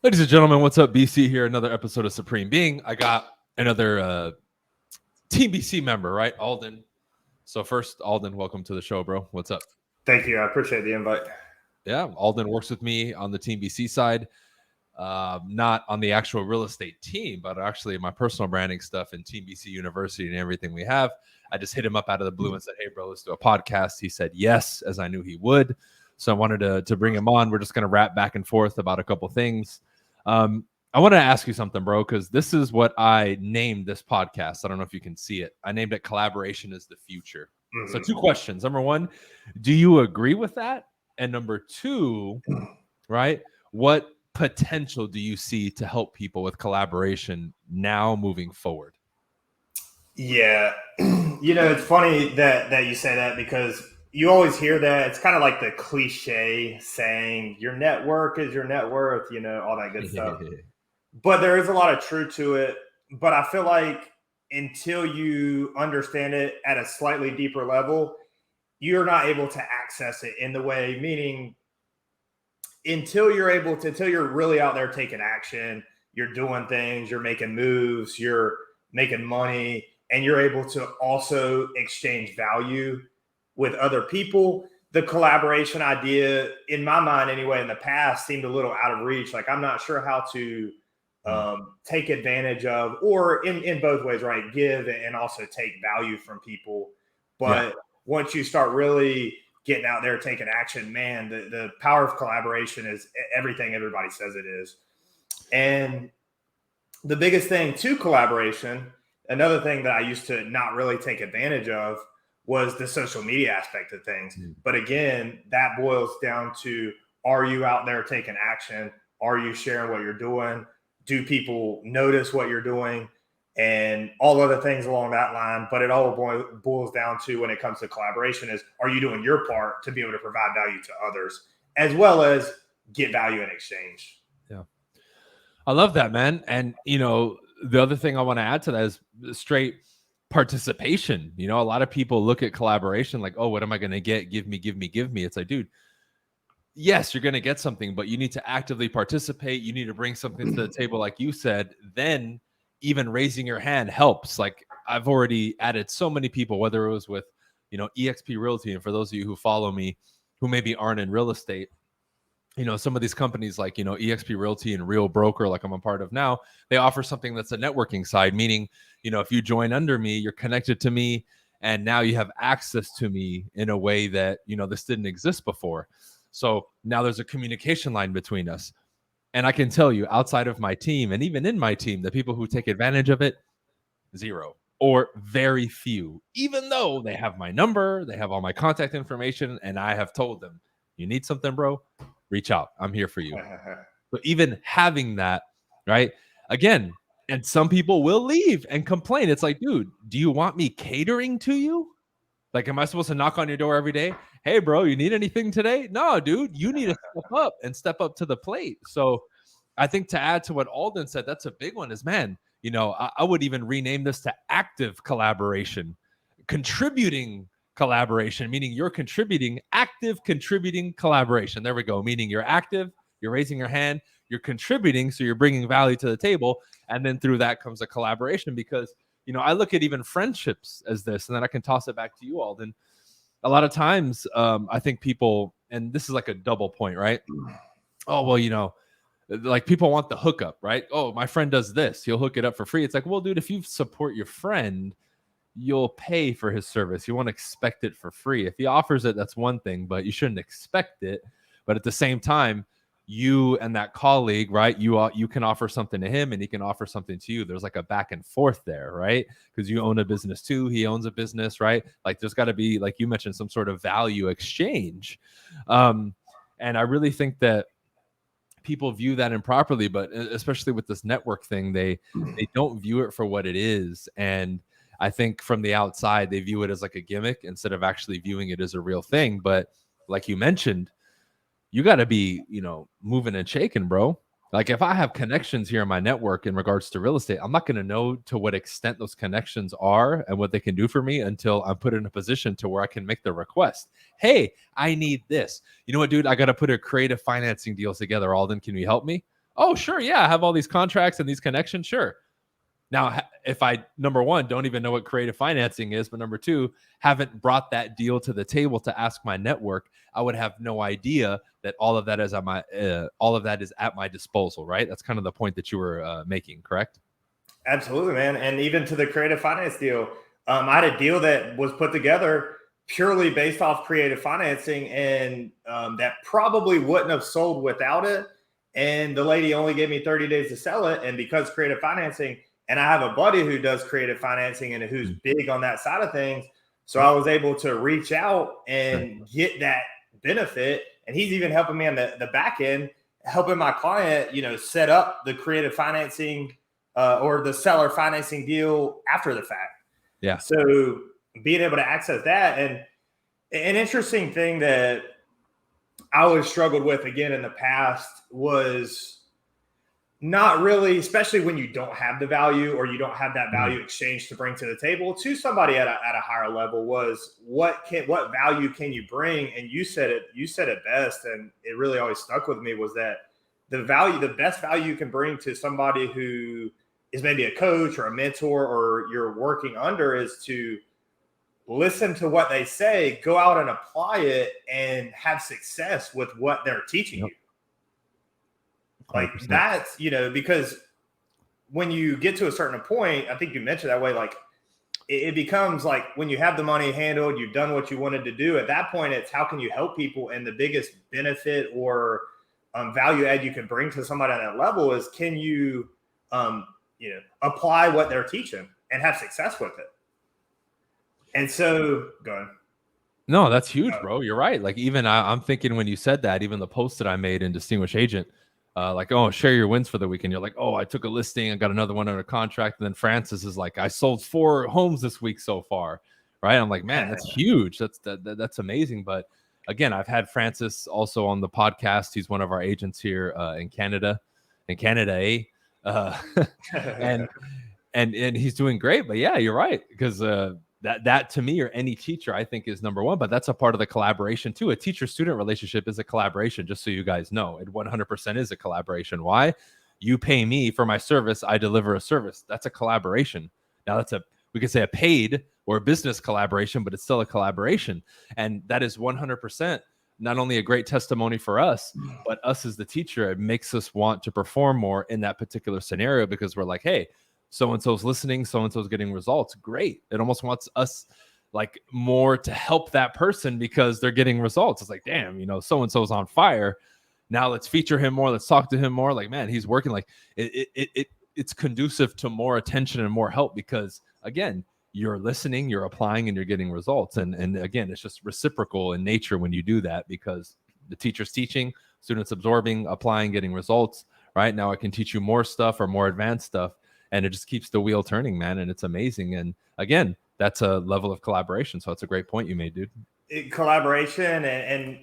Ladies and gentlemen, what's up? BC here, another episode of Supreme Being. I got another Team BC member, right? Alden. So first, Alden, welcome to the show, bro. What's up? Thank you. I appreciate the invite. Yeah, Alden works with me on the Team BC side, not on the actual real estate team, but actually my personal branding stuff and Team BC University and everything we have. I just hit him up out of the blue and said, "Hey, bro, let's do a podcast." He said yes, as I knew he would. So I wanted to bring him on. We're just going to rap back and forth about a couple things. I want to ask you something, bro, because this is what I named this podcast. I don't know if you can see it. I named it Collaboration is the Future. So two questions. Number one, do you agree with that? And number two, right, what potential do you see to help people with collaboration now moving forward? Yeah. It's funny that you say that because you always hear that. It's kind of like the cliche saying, your network is your net worth, all that good stuff. But there is a lot of truth to it. But I feel like until you understand it at a slightly deeper level, you're not able to access it in the way, meaning until you're really out there taking action, you're doing things, you're making moves, you're making money, and you're able to also exchange value with other people. The collaboration idea, in my mind anyway, in the past seemed a little out of reach. Like, I'm not sure how to take advantage of, or in both ways, right? Give and also take value from people. But once you start really getting out there, taking action, man, the power of collaboration is everything everybody says it is. And the biggest thing to collaboration, another thing that I used to not really take advantage of, was the social media aspect of things. But again, that boils down to, are you out there taking action? Are you sharing what you're doing? Do people notice what you're doing? And all other things along that line. But it all boils down to, when it comes to collaboration, is, are you doing your part to be able to provide value to others as well as get value in exchange? Yeah. I love that, man. And, the other thing I want to add to that is straight participation. A lot of people look at collaboration like, oh, what am I going to get? Give me. It's like, dude, yes, you're going to get something, but you need to actively participate. You need to bring something to the table, like you said. Then even raising your hand helps. Like, I've already added so many people, whether it was with, EXP Realty. And for those of you who follow me, who maybe aren't in real estate, some of these companies like, EXP Realty and Real Broker, like I'm a part of now, they offer something that's a networking side, meaning, if you join under me, you're connected to me, and now you have access to me in a way that, this didn't exist before. So now there's a communication line between us. And I can tell you, outside of my team, and even in my team, the people who take advantage of it, zero or very few, even though they have my number, they have all my contact information, and I have told them, you need something, bro, reach out. I'm here for you. But even having that, right? Again, and some people will leave and complain. It's like, dude, do you want me catering to you? Like, am I supposed to knock on your door every day? Hey, bro, you need anything today? No, dude, you need to step up to the plate. So I think, to add to what Alden said, that's a big one, is, man, I would even rename this to active collaboration, contributing collaboration, meaning you're contributing, active contributing collaboration. There we go. Meaning you're active, you're raising your hand, you're contributing. So you're bringing value to the table. And then through that comes a collaboration, because, I look at even friendships as this, and then I can toss it back to you, Alden. A lot of times, I think people, and this is like a double point, right? Oh, well, like, people want the hookup, right? Oh, my friend does this, he'll hook it up for free. It's like, well, dude, if you support your friend, you'll pay for his service. You won't expect it for free. If he offers it, that's one thing, but you shouldn't expect it. But at the same time, you and that colleague, right? You can offer something to him, and he can offer something to you. There's like a back and forth there, right? Because you own a business too, he owns a business, right? Like, there's got to be, like you mentioned, some sort of value exchange. And I really think that people view that improperly, but especially with this network thing, they don't view it for what it is. And I think from the outside, they view it as like a gimmick instead of actually viewing it as a real thing. But like you mentioned, you got to be, moving and shaking, bro. Like, if I have connections here in my network in regards to real estate, I'm not going to know to what extent those connections are and what they can do for me until I'm put in a position to where I can make the request. Hey, I need this. You know what, dude? I got to put a creative financing deal together. Alden, can you help me? Oh, sure. Yeah. I have all these contracts and these connections. Sure. Now, if I, number one, don't even know what creative financing is, but number two, haven't brought that deal to the table to ask my network, I would have no idea that all of that is at my disposal, right? That's kind of the point that you were making, correct? Absolutely, man. And even to the creative finance deal, I had a deal that was put together purely based off creative financing, and that probably wouldn't have sold without it. And the lady only gave me 30 days to sell it. And because creative financing, and I have a buddy who does creative financing and who's big on that side of things. So I was able to reach out and get that benefit. And he's even helping me on the back end, helping my client, set up the creative financing or the seller financing deal after the fact. Yeah. So being able to access that, and an interesting thing that I always struggled with again in the past was not really, especially when you don't have the value or you don't have that value exchange to bring to the table to somebody at a higher level, was what value can you bring? And you said it best, and it really always stuck with me, was that the best value you can bring to somebody who is maybe a coach or a mentor or you're working under is to listen to what they say, go out and apply it, and have success with what they're teaching you. Like 100%. that's, because when you get to a certain point, I think you mentioned that way, like it becomes like when you have the money handled, you've done what you wanted to do. At that point, it's how can you help people? And the biggest benefit or value add you can bring to somebody on that level is, can you, apply what they're teaching and have success with it? And so, go ahead. No, that's huge, bro. You're right. Like even I'm thinking when you said that, even the post that I made in Distinguished Agent, like, oh, share your wins for the weekend. You're like, oh, I took a listing, I got another one under contract. And then Francis is like, I sold 4 homes this week so far. Right. I'm like, man, that's huge. That's amazing. But again, I've had Francis also on the podcast. He's one of our agents here in Canada, eh? And he's doing great. But yeah, you're right. Because that to me, or any teacher, I think is number one. But that's a part of the collaboration too. A teacher-student relationship is a collaboration, just so you guys know. It 100% is a collaboration. Why? You pay me for my service, I deliver a service. That's a collaboration. Now we could say a paid or a business collaboration, but it's still a collaboration. And that is 100% not only a great testimony for us, but us as the teacher. It makes us want to perform more in that particular scenario, because we're like, hey, so-and-so's listening, so-and-so's getting results. Great. It almost wants us like more to help that person because they're getting results. It's like, damn, so-and-so's on fire. Now let's feature him more. Let's talk to him more. Like, man, he's working. Like it's conducive to more attention and more help, because again, you're listening, you're applying, and you're getting results. And again, it's just reciprocal in nature when you do that, because the teacher's teaching, students absorbing, applying, getting results. Right now I can teach you more stuff or more advanced stuff. And it just keeps the wheel turning, man. And it's amazing. And again, that's a level of collaboration. So it's a great point you made, dude. Collaboration. And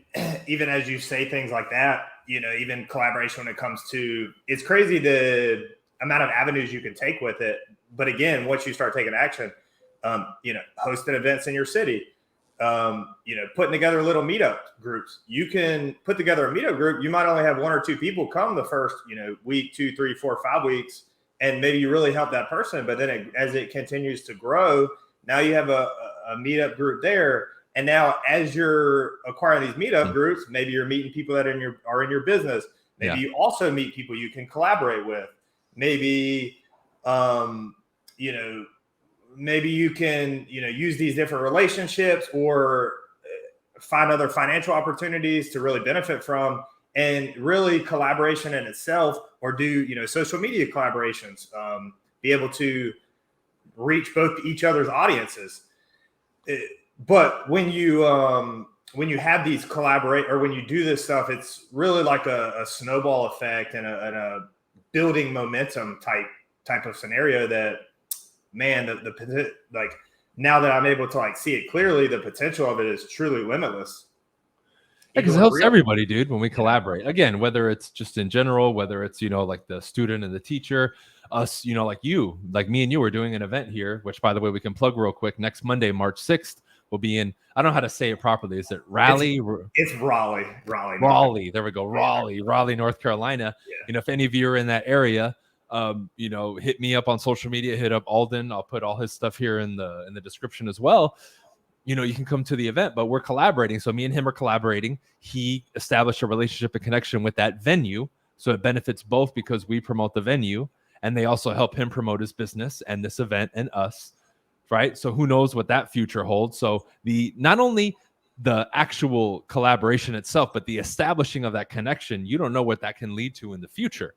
even as you say things like that, even collaboration when it comes to, it's crazy the amount of avenues you can take with it. But again, once you start taking action, hosting events in your city, putting together little meetup groups. You can put together a meetup group. You might only have 1 or 2 people come the first, week, 2, 3, 4, 5 weeks. And maybe you really help that person, but then as it continues to grow, now you have a meetup group there. And now as you're acquiring these meetup groups, maybe you're meeting people that are in your business. Maybe you also meet people you can collaborate with. Maybe, maybe you can, use these different relationships or find other financial opportunities to really benefit from. And really collaboration in itself, or do, social media collaborations, be able to reach both each other's audiences. But when you have these when you do this stuff, it's really like a snowball effect and a building momentum type of scenario that, man, like now that I'm able to like see it clearly, the potential of it is truly limitless. Because it helps everybody, dude, when we collaborate. Again, whether it's just in general, whether it's, like the student and the teacher, us, like me and you are doing an event here, which, by the way, we can plug real quick. Next Monday, March 6th, will be in, I don't know how to say it properly. Is it Raleigh? It's Raleigh. Raleigh. There we go. Raleigh, North Carolina. Yeah. If any of you are in that area, hit me up on social media, hit up Alden. I'll put all his stuff here in the description as well. You can come to the event, but we're collaborating. So me and him are collaborating. He established a relationship and connection with that venue. So it benefits both because we promote the venue and they also help him promote his business and this event and us. Right. So who knows what that future holds. So not only the actual collaboration itself, but the establishing of that connection, you don't know what that can lead to in the future.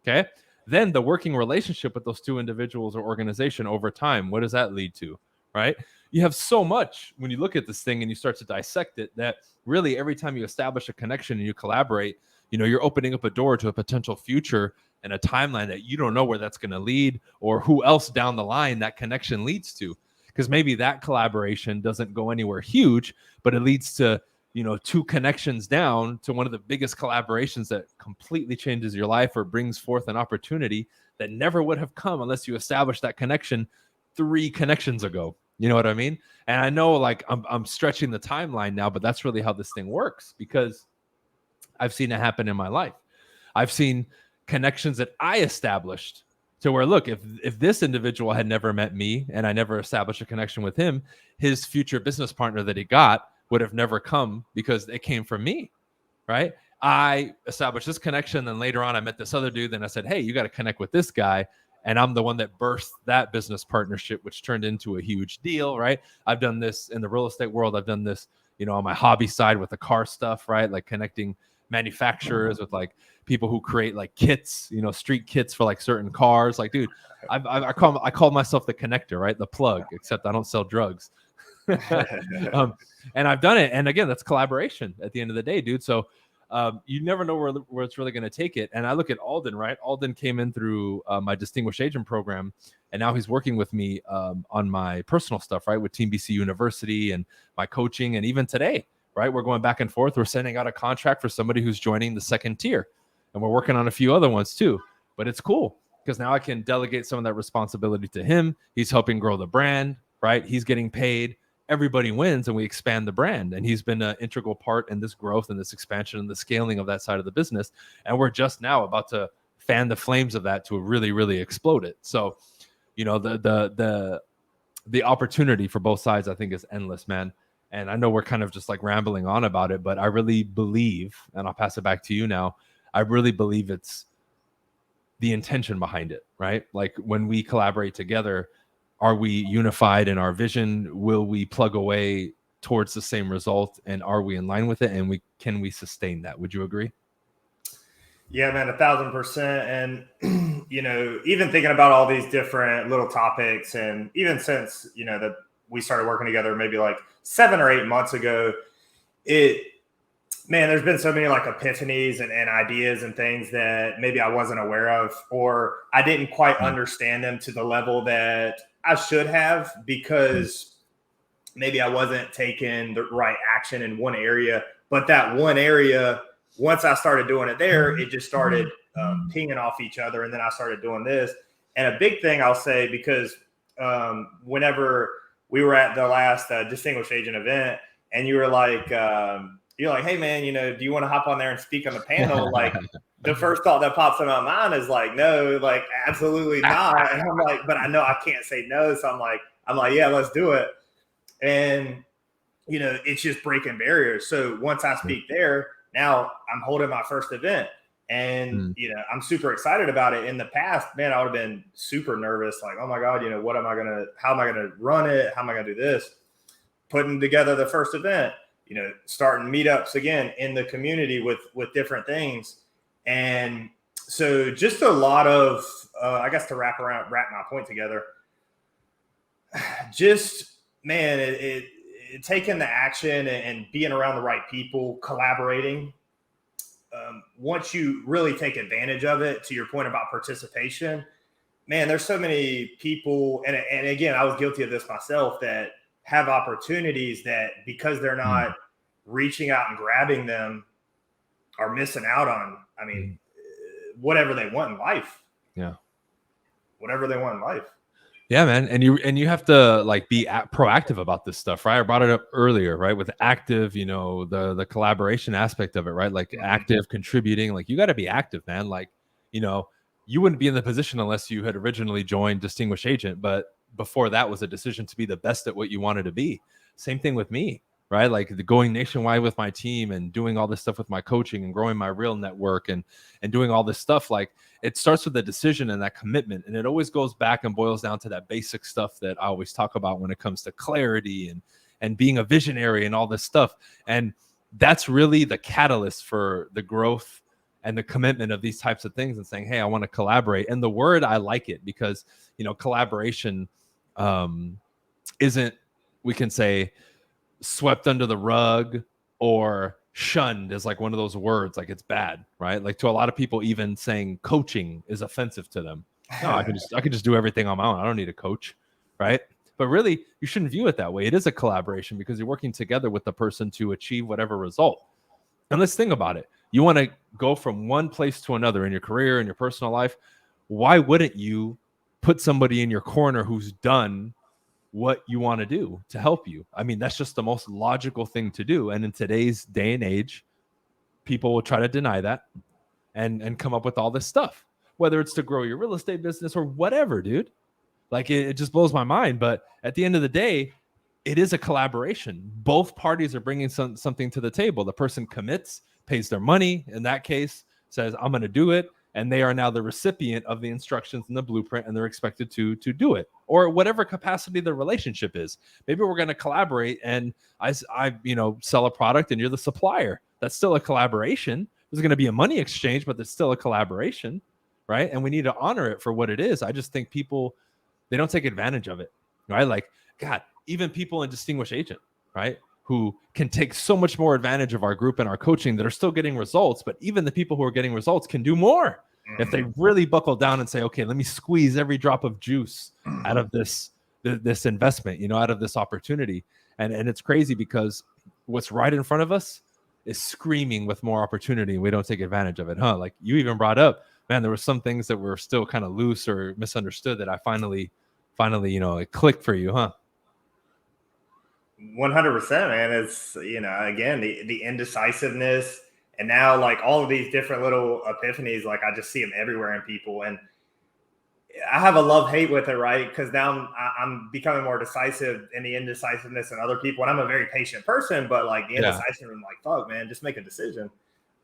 Okay. Then the working relationship with those two individuals or organization over time, what does that lead to? Right. You have so much when you look at this thing and you start to dissect it that really every time you establish a connection and you collaborate, you're opening up a door to a potential future and a timeline that you don't know where that's going to lead or who else down the line that connection leads to. Because maybe that collaboration doesn't go anywhere huge, but it leads to, two connections down to one of the biggest collaborations that completely changes your life or brings forth an opportunity that never would have come unless you established that connection 3 connections ago. You know what I mean? And I know like I'm stretching the timeline now, but that's really how this thing works because I've seen it happen in my life. I've seen connections that I established to where, look, if this individual had never met me and I never established a connection with him, his future business partner that he got would have never come because it came from me, right? I established this connection. Then later on, I met this other dude. Then I said, hey, you got to connect with this guy. And I'm the one that birthed that business partnership, which turned into a huge deal, right? I've done this in the real estate world. I've done this, on my hobby side with the car stuff, right? Like connecting manufacturers with like people who create like kits, street kits for like certain cars. Like, dude, I call myself the connector, right? The plug, except I don't sell drugs. And I've done it. And again, that's collaboration at the end of the day, dude. So you never know where it's really going to take it. And I look at Alden, right? Alden came in through my Distinguished Agent program, and now he's working with me on my personal stuff, right? With Team BC University and my coaching. And even today, right? We're going back and forth. We're sending out a contract for somebody who's joining the 2nd tier. And we're working on a few other ones too. But it's cool because now I can delegate some of that responsibility to him. He's helping grow the brand, right? He's getting paid. Everybody wins and we expand the brand. And he's been an integral part in this growth and this expansion and the scaling of that side of the business. And we're just now about to fan the flames of that to really, really explode it. So, the opportunity for both sides, I think, is endless, man. And I know we're kind of just like rambling on about it, but I really believe, and I'll pass it back to you now, I really believe it's the intention behind it, right? Like when we collaborate together, are we unified in our vision? Will we plug away towards the same result? And are we in line with it? And can we sustain that? Would you agree? Yeah, man, 1,000%. And, even thinking about all these different little topics, and even since, that we started working together maybe like 7 or 8 months ago, there's been so many like epiphanies and ideas and things that maybe I wasn't aware of, or I didn't quite understand them to the level that I should have, because maybe I wasn't taking the right action in one area. But that one area, once I started doing it there, it just started pinging off each other. And then I started doing this. And a big thing I'll say, because whenever we were at the last Distinguished Agent event, and you were like, you're like, hey, man, do you want to hop on there and speak on the panel? Like, the first thought that pops in my mind is like, no, like, absolutely not. And I'm like, but I know I can't say no. So I'm like, yeah, let's do it. And, it's just breaking barriers. So once I speak there, now I'm holding my first event, and, I'm super excited about it. In the past, man, I would have been super nervous. Like, oh my God, how am I going to run it? How am I going to do this? Putting together the first event, starting meetups again in the community with different things. And so just a lot of, I guess, to wrap my point together, just, man, it taking the action and being around the right people, collaborating. Once you really take advantage of it, to your point about participation, man, there's so many people. And again, I was guilty of this myself, that have opportunities that, because they're not reaching out and grabbing them, are missing out on, whatever they want in life. Yeah. Whatever they want in life. Yeah, man. And you have to like be proactive about this stuff, right? I brought it up earlier, right? With active, the collaboration aspect of it, right? Like Mhm. active contributing, like you got to be active, man. Like, you know, you wouldn't be in the position unless you had originally joined Distinguished Agent, but before that was a decision to be the best at what you wanted to be. Same thing with me, right? Like the going nationwide with my team and doing all this stuff with my coaching and growing my real network and doing all this stuff. Like it starts with a decision and that commitment, and it always goes back and boils down to that basic stuff that I always talk about when it comes to clarity and being a visionary and all this stuff. And that's really the catalyst for the growth and the commitment of these types of things, and saying, hey, I want to collaborate. And the word, I like it because collaboration isn't, we can say, swept under the rug or shunned as like one of those words, like it's bad, right? Like to a lot of people, even saying coaching is offensive to them. No, I can just do everything on my own. I don't need a coach, right? But really, you shouldn't view it that way. It is a collaboration because you're working together with the person to achieve whatever result. And let's think about it. You want to go from one place to another in your career, in your personal life. Why wouldn't you put somebody in your corner who's done what you want to do to help you? I mean, that's just the most logical thing to do. And in today's day and age, people will try to deny that and come up with all this stuff, whether it's to grow your real estate business or whatever, dude. Like it just blows my mind. But at the end of the day, it is a collaboration. Both parties are bringing something to the table. The person commits, pays their money, in that case, says, I'm going to do it. And they are now the recipient of the instructions and the blueprint, and they're expected to do it, or whatever capacity the relationship is. Maybe we're going to collaborate, and I sell a product, and you're the supplier. That's still a collaboration. There's going to be a money exchange, but there's still a collaboration, right? And we need to honor it for what it is. I just think people, they don't take advantage of it, right? Like, God, even people in Distinguished Agent, right, who can take so much more advantage of our group and our coaching that are still getting results. But even the people who are getting results can do more if they really buckle down and say, okay, let me squeeze every drop of juice out of this investment, out of this opportunity. And it's crazy because what's right in front of us is screaming with more opportunity, and we don't take advantage of it, huh? Like you even brought up, man, there were some things that were still kind of loose or misunderstood that I finally, it clicked for you, huh? 100%, man. It's, again, the indecisiveness, and now like all of these different little epiphanies, like I just see them everywhere in people. And I have a love hate with it, right? Because now I'm becoming more decisive in the indecisiveness in other people. And I'm a very patient person, but like the Yeah. indecisive, I'm like, fuck, man, just make a decision.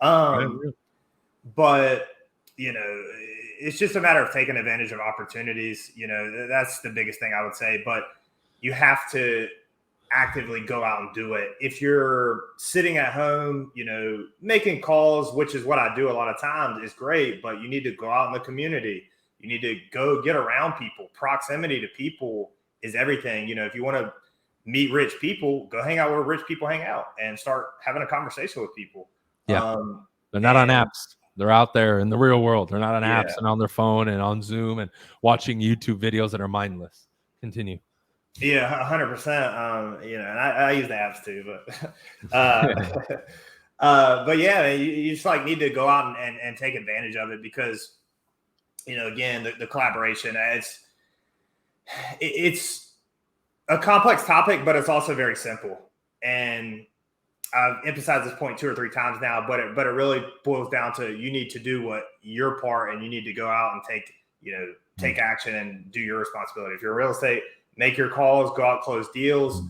Right. But it's just a matter of taking advantage of opportunities. That's the biggest thing I would say. But you have to actively go out and do it. If you're sitting at home, making calls, which is what I do a lot of times, is great, but you need to go out in the community. You need to go get around people. Proximity to people is everything. If you want to meet rich people, go hang out where rich people hang out and start having a conversation with people. Yeah. They're not on apps. They're out there in the real world. They're not on Yeah. apps and on their phone and on Zoom and watching YouTube videos that are mindless. Continue. Yeah, 100%. And I use the apps too, but yeah, you just like need to go out and take advantage of it because, again, the collaboration, it's a complex topic, but it's also very simple. And I've emphasized this point 2 or 3 times now, but it really boils down to you need to do what your part, and you need to go out and take action and do your responsibility. If you're in real estate, make your calls, go out, close deals,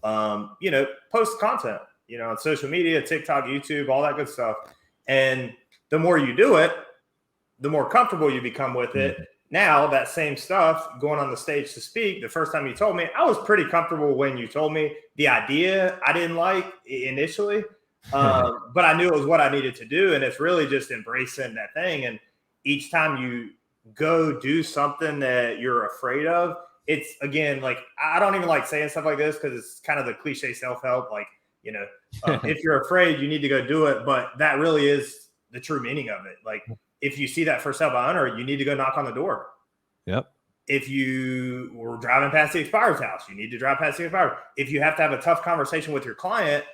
post content, on social media, TikTok, YouTube, all that good stuff. And the more you do it, the more comfortable you become with it. Now that same stuff, going on the stage to speak, the first time you told me, I was pretty comfortable when you told me. The idea I didn't like initially, but I knew it was what I needed to do. And it's really just embracing that thing. And each time you go do something that you're afraid of, it's, again, like, I don't even like saying stuff like this because it's kind of the cliche self-help. Like, if you're afraid, you need to go do it. But that really is the true meaning of it. Like, if you see that for sale by owner, you need to go knock on the door. Yep. If you were driving past the expirer's house, you need to drive past the expirer. If you have to have a tough conversation with your client,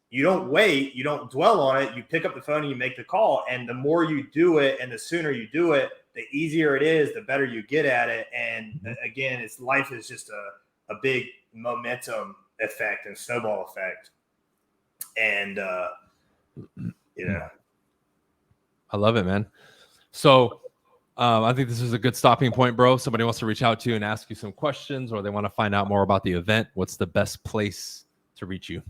you don't wait, you don't dwell on it. You pick up the phone and you make the call. And the more you do it and the sooner you do it, the easier it is, the better you get at it. And again, life is just a big momentum effect and snowball effect. And I love it, man. So I think this is a good stopping point, bro. Somebody wants to reach out to you and ask you some questions, or they want to find out more about the event. What's the best place to reach you?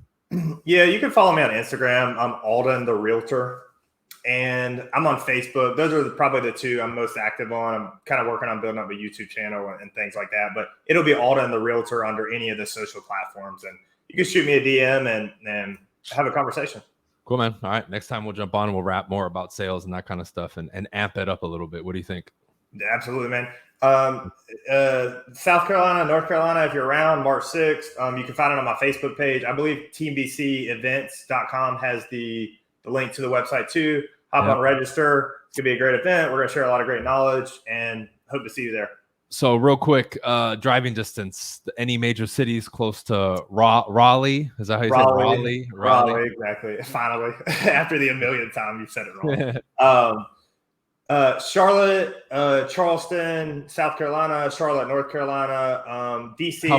Yeah, you can follow me on Instagram. I'm Alden the Realtor, and I'm on Facebook. Those are probably the two I'm most active on. I'm kind of working on building up a YouTube channel and things like that, but it'll be Alden the Realtor under any of the social platforms, and you can shoot me a DM and have a conversation. Cool, man. All right, next time we'll jump on and we'll rap more about sales and that kind of stuff and amp it up a little bit. What do you think? Absolutely, man. South Carolina, North Carolina, if you're around March 6th, you can find it on my Facebook page. I believe teambcevents.com has the link to the website too. Hop on, register. It's gonna be a great event. We're gonna share a lot of great knowledge and hope to see you there. So real quick, driving distance, any major cities close to Raleigh? Is that how you say it? Raleigh, exactly. Finally, after the 1,000,000th time you said it wrong. Charlotte, Charleston, South Carolina, Charlotte, North Carolina, DC.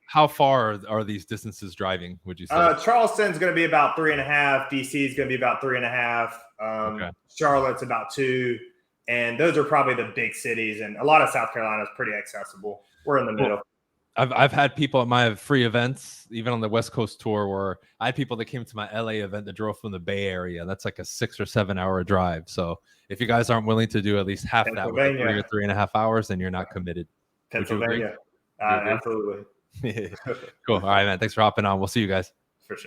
How far are these distances driving, would you say? Charleston's going to be about 3.5. DC is going to be about 3.5. Charlotte's about 2. And those are probably the big cities. And a lot of South Carolina is pretty accessible. We're in the middle. I've had people at my free events, even on the West Coast tour, where I had people that came to my LA event that drove from the Bay Area. That's like a 6 or 7 hour drive. So if you guys aren't willing to do at least half that with 3 or 3.5 hours, then you're not committed. Pennsylvania. Absolutely. Cool. All right, man. Thanks for hopping on. We'll see you guys. For sure.